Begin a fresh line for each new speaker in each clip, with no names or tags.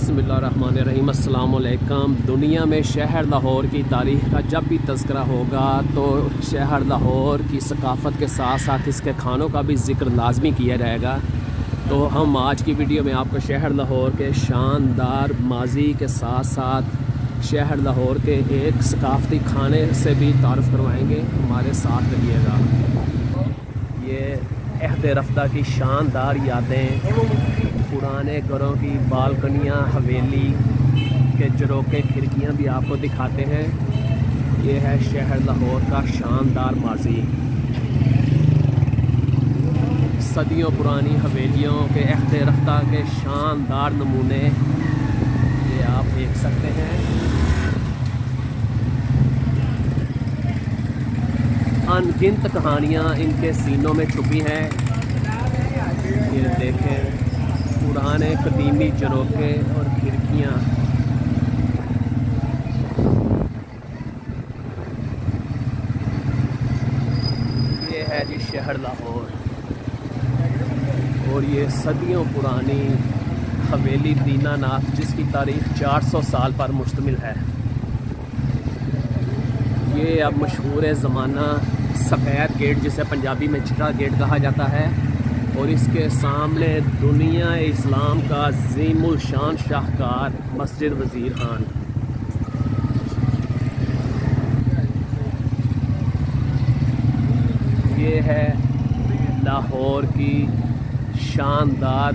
बिस्मिल्लाहिर्रहमानिर्रहीम। अस्सलाम वालेकुम। दुनिया में शहर लाहौर की तारीख़ का जब भी तज़किरा होगा तो शहर लाहौर की सकाफ़त के साथ साथ इसके खानों का भी ज़िक्र लाजमी किया जाएगा। तो हम आज की वीडियो में आपको शहर लाहौर के शानदार माजी के साथ साथ शहर लाहौर के एक सकाफ़ती खाने से भी तारुफ़ करवाएंगे। हमारे साथ रहिएगा। ये अहद रफ्ता की शानदार यादें, पुराने घरों की बालकनियाँ, हवेली के झरोखे, खिड़कियाँ भी आपको दिखाते हैं। ये है शहर लाहौर का शानदार माजी। सदियों पुरानी हवेलियों के अहद रफ्ता के शानदार नमूने ये आप देख सकते हैं। अनगिनत कहानियाँ इनके सीनों में छुपी हैं। ये देखें, पुराने कदीमी झरोखे और खिड़कियाँ। ये है जी शहर लाहौर और ये सदियों पुरानी हवेली दीनानाथ जिसकी तारीख़ 400 साल पर मुश्तमिल है। ये अब मशहूर ज़माना सफ़ेद गेट, जिसे पंजाबी में चिट्टा गेट कहा जाता है, और इसके सामने दुनिया इस्लाम का अज़ीमुल शान शाहकार मस्जिद वज़ीर खान। ये है लाहौर की शानदार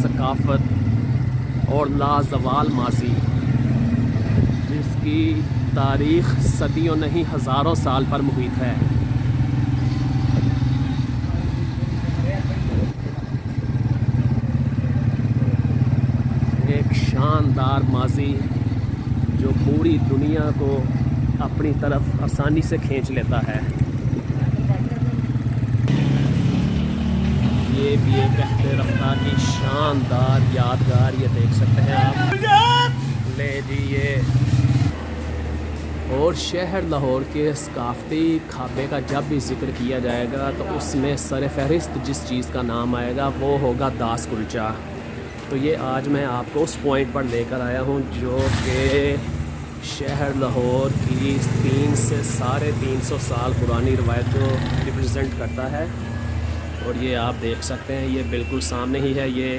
सकाफ़त और लाजवाल माजी, जिसकी तारीख़ सदियों नहीं हज़ारों साल पर मुहित है। एक शानदार माजी जो पूरी दुनिया को अपनी तरफ आसानी से खींच लेता है। ये भी एक अहद रफ्ता की शानदार यादगार, ये देख सकते हैं आप। ले जी ये। और शहर लाहौर के सकाफ़ती खाबे का जब भी ज़िक्र किया जाएगा तो उसमें सर फहरिस्त जिस चीज़ का नाम आएगा वो होगा दास कुलचा। तो ये आज मैं आपको उस पॉइंट पर लेकर आया हूँ जो कि शहर लाहौर की 300 से 350 साल पुरानी रवायत को रिप्रेजेंट करता है। और ये आप देख सकते हैं, ये बिल्कुल सामने ही है। ये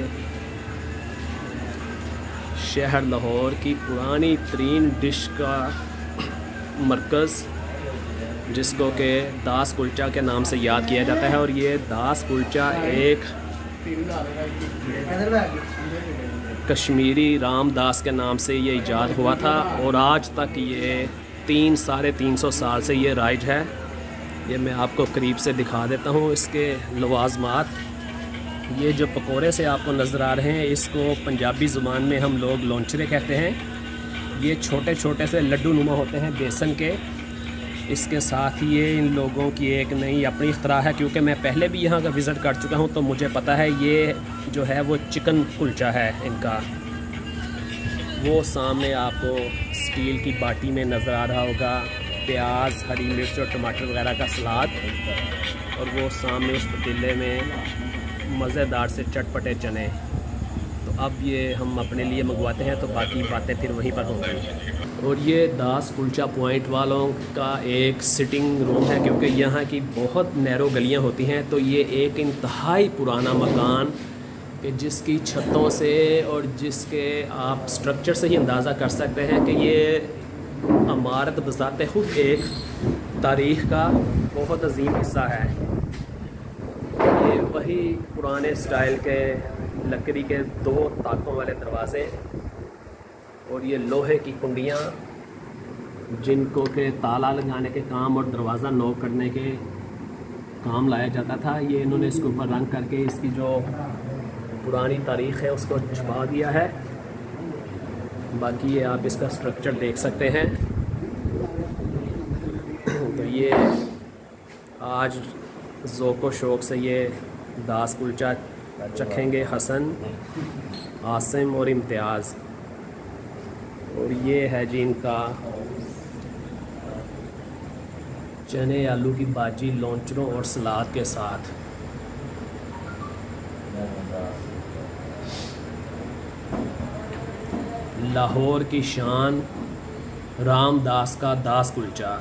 शहर लाहौर की पुरानी तरीन डिश का मरकज़, जिसको कि दास कुलचा के नाम से याद किया जाता है। और ये दास कुलचा एक कश्मीरी रामदास के नाम से ये ईजाद हुआ था और आज तक ये 300-350 साल से ये राइज है। ये मैं आपको करीब से दिखा देता हूँ इसके लवाजमात। ये जो पकोड़े से आपको नज़र आ रहे हैं, इसको पंजाबी ज़ुबान में हम लोग लौंचरे कहते हैं। ये छोटे छोटे से लड्डू नुमा होते हैं बेसन के। इसके साथ ही ये इन लोगों की एक नई अपनी इख्तरा है, क्योंकि मैं पहले भी यहाँ का विज़िट कर चुका हूँ तो मुझे पता है। ये जो है वो चिकन कुलचा है इनका। वो सामने आपको स्टील की बाटी में नज़र आ रहा होगा प्याज, हरी मिर्च और टमाटर वगैरह का सलाद, और वो सामने उस पतीले में मज़ेदार से चटपटे चने। तो अब ये हम अपने लिए मंगवाते हैं तो बाकी बातें फिर वहीं पर होंगी। और ये दास कुलचा पॉइंट वालों का एक सिटिंग रूम है, क्योंकि यहाँ की बहुत नैरो गलियाँ होती हैं। तो ये एक इंतहाई पुराना मकान कि जिसकी छतों से और जिसके आप स्ट्रक्चर से ही अंदाज़ा कर सकते हैं कि ये इमारत बज़ाते खुद एक तारीख़ का बहुत अजीम हिस्सा है। ये वही पुराने स्टाइल के लकड़ी के 2 ताकों वाले दरवाज़े और ये लोहे की कुंडियाँ, जिनको के ताला लगाने के काम और दरवाज़ा नॉक करने के काम लाया जाता था। ये इन्होंने इसके ऊपर रंग करके इसकी जो पुरानी तारीख़ है उसको छुपा दिया है। बाकी ये आप इसका स्ट्रक्चर देख सकते हैं। तो ये आज ज़ौक़ व शौक़ से ये दास कुलचा चखेंगे हसन, आसिम और इम्तियाज़। और ये है जी इनका चने आलू की भाजी लौंचरों और सलाद के साथ। लाहौर की शान रामदास का दास कुलचा।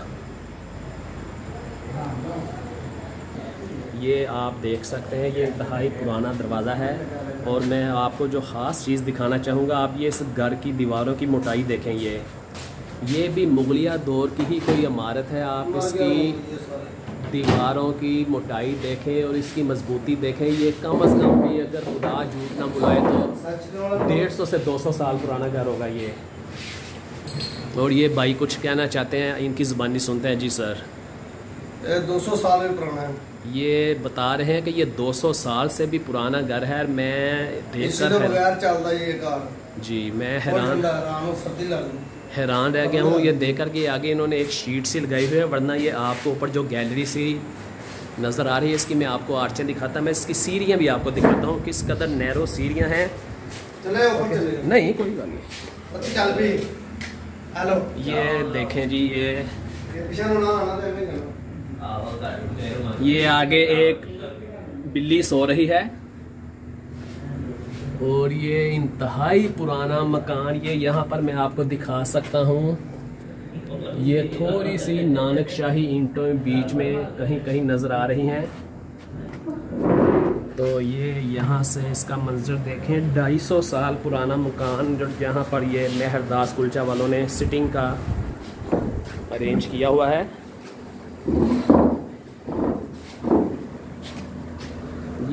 ये आप देख सकते हैं, ये इंतहाई पुराना दरवाज़ा है। और मैं आपको जो ख़ास चीज़ दिखाना चाहूँगा, आप ये इस घर की दीवारों की मोटाई देखें। ये भी मुगलिया दौर की ही कोई इमारत है। आप इसकी दीवारों की मोटाई देखें और इसकी मजबूती देखें। ये कम अज़ कम भी, अगर खुदा झूठ ना बुलाए, तो 150 से 200 साल पुराना घर होगा ये। और ये भाई कुछ कहना चाहते हैं, इनकी ज़ुबानी सुनते हैं। जी सर,
200 साल भी पुराना है।
ये बता रहे हैं कि ये 200 साल से भी पुराना घर है। मैं देखकर जी मैं हैरान रह गया हूँ ये देखकर कि आगे इन्होंने एक शीट सी लगाई हुई है, वरना ये आपको ऊपर जो गैलरी सी नज़र आ रही है इसकी मैं आपको आर्चें दिखाता। मैं इसकी सीढ़ियाँ भी आपको दिखाता हूँ, किस कदर नैरो सीढ़ियाँ हैं। नहीं कोई बात नहीं। ये देखें जी, ये आगे एक बिल्ली सो रही है। और ये इंतहाई पुराना मकान, ये यहाँ पर मैं आपको दिखा सकता हूँ। ये थोड़ी सी नानकशाही ईंटों बीच में कहीं कहीं नज़र आ रही हैं। तो ये यहाँ से इसका मंजर देखें, 250 साल पुराना मकान जो यहाँ पर ये मेहरदास कुलचा वालों ने सिटिंग का अरेंज किया हुआ है।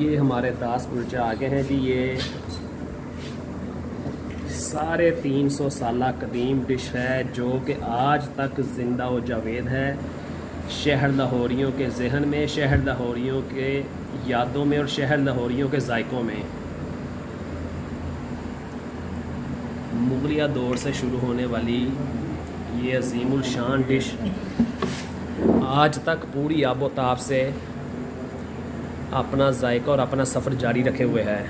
ये हमारे दास कुलचा आगे हैं जी। ये साढ़े 300 साला कदीम डिश है जो कि आज तक ज़िंदा व जावेद है शहर लाहौरियों के जहन में, शहर लाहौरियों के यादों में और शहर लाहौरियों के जायकों में। मुगलिया दौर से शुरू होने वाली ये अजीमुल शान डिश आज तक पूरी आबोताब से अपना जायका और अपना सफ़र जारी रखे हुए है।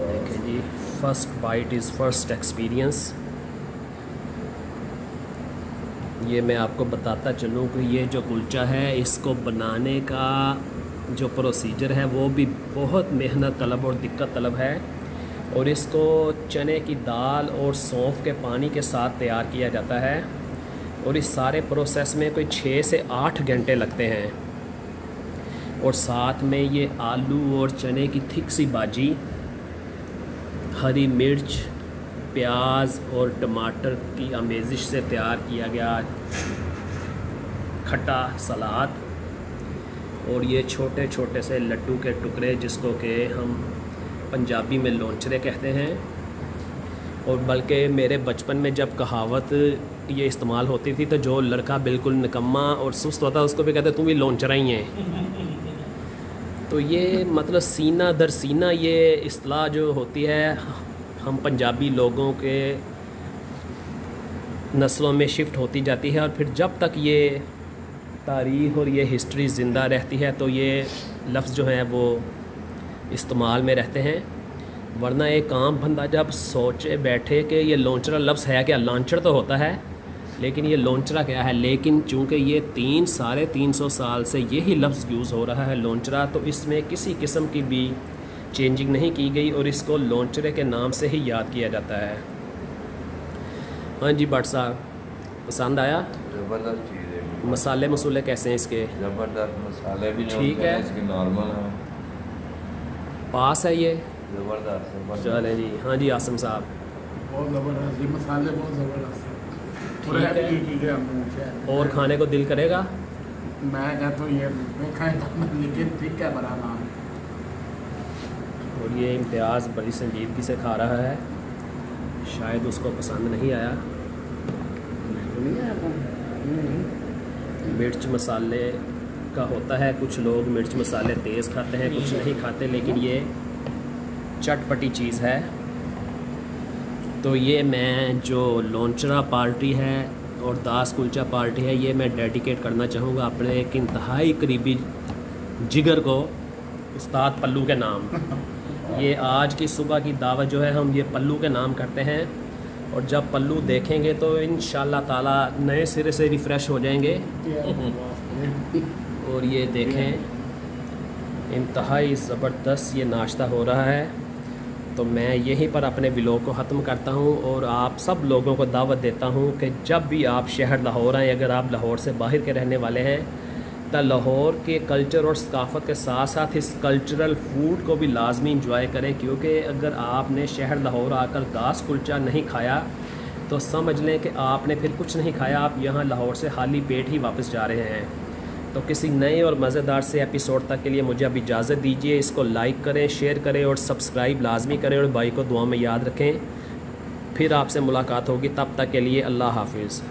देखें जी, first bite is first experience. ये मैं आपको बताता चलूँ कि ये जो कुलचा है, इसको बनाने का जो प्रोसीजर है वो भी बहुत मेहनत तलब और दिक्कत तलब है। और इसको चने की दाल और सौंफ के पानी के साथ तैयार किया जाता है। और इस सारे प्रोसेस में कोई 6 से 8 घंटे लगते हैं। और साथ में ये आलू और चने की थिक सी भाजी, हरी मिर्च, प्याज और टमाटर की आमेज़िश से तैयार किया गया खट्टा सलाद, और ये छोटे छोटे से लड्डू के टुकड़े जिसको कि हम पंजाबी में लोंचरे कहते हैं। और बल्कि मेरे बचपन में जब कहावत ये इस्तेमाल होती थी तो जो लड़का बिल्कुल निकम्मा और सुस्त होता उसको भी कहते तुम भी लोंचरा ही हैं। तो ये मतलब सीना दर सीना ये इस्तिलाह जो होती है हम पंजाबी लोगों के नस्लों में शिफ्ट होती जाती है। और फिर जब तक ये तारीख़ और ये हिस्ट्री ज़िंदा रहती है तो ये लफ्ज़ जो है वो इस्तेमाल में रहते हैं। वरना एक आम बंदा जब सोचे बैठे कि ये लोंचरा लफ्ज़ है क्या, लॉन्चर तो होता है लेकिन ये लोंचरा क्या है। लेकिन चूँकि ये 300-350 साल से यही लफ्ज़ यूज़ हो रहा है लोंचरा, तो इसमें किसी किस्म की भी चेंजिंग नहीं की गई और इसको लोंचरे के नाम से ही याद किया जाता है। हाँ जी भट्ट साहब, पसंद आया?
ज़बरदस्त चीज़ है।
मसाले मसूले कैसे हैं इसके?
ज़बरदस्त मसाले भी
ठीक है,
इसके नॉर्मल है, पास
है ये
ज़बरदस्त।
चले जी। हाँ जी आसम साहब,
बहुत ज़बरदस्त, ये मसाले बहुत ज़बरदस्त है।
और खाने को दिल करेगा?
मैं कहता हूँ ये मैं खाएगा लेकिन ठीक है बड़ा नाम।
और ये इम्तियाज़ बड़ी संजीदगी से खा रहा है, शायद उसको पसंद नहीं आया। मिर्च मसाले का होता है, कुछ लोग मिर्च मसाले तेज़ खाते हैं, कुछ नहीं खाते, लेकिन ये चटपटी चीज़ है। तो ये मैं जो लोंचरा पार्टी है और दास कुलचा पार्टी है, ये मैं डेडिकेट करना चाहूँगा अपने एक इंतहाई करीबी जिगर को, उस्ताद पल्लू के नाम। ये आज की सुबह की दावत जो है हम ये पल्लू के नाम करते हैं। और जब पल्लू देखेंगे तो इंशाअल्लाह ताला नए सिरे से रिफ़्रेश हो जाएंगे। और ये देखें इंतहाई ज़बरदस्त ये नाश्ता हो रहा है। तो मैं यहीं पर अपने व्लॉग को ख़त्म करता हूँ और आप सब लोगों को दावत देता हूँ कि जब भी आप शहर लाहौर आएँ, अगर आप लाहौर से बाहर के रहने वाले हैं तो लाहौर के कल्चर और सकाफ़त के साथ साथ इस कल्चरल फूड को भी लाजमी इंजॉय करें, क्योंकि अगर आपने शहर लाहौर आकर घास कुलचा नहीं खाया तो समझ लें कि आपने फिर कुछ नहीं खाया, आप यहाँ लाहौर से खाली पेट ही वापस जा रहे हैं। तो किसी नए और मज़ेदार से एपिसोड तक के लिए मुझे अब इजाज़त दीजिए। इसको लाइक करें, शेयर करें और सब्सक्राइब लाजमी करें और भाई को दुआ में याद रखें। फिर आपसे मुलाकात होगी, तब तक के लिए अल्लाह हाफिज़।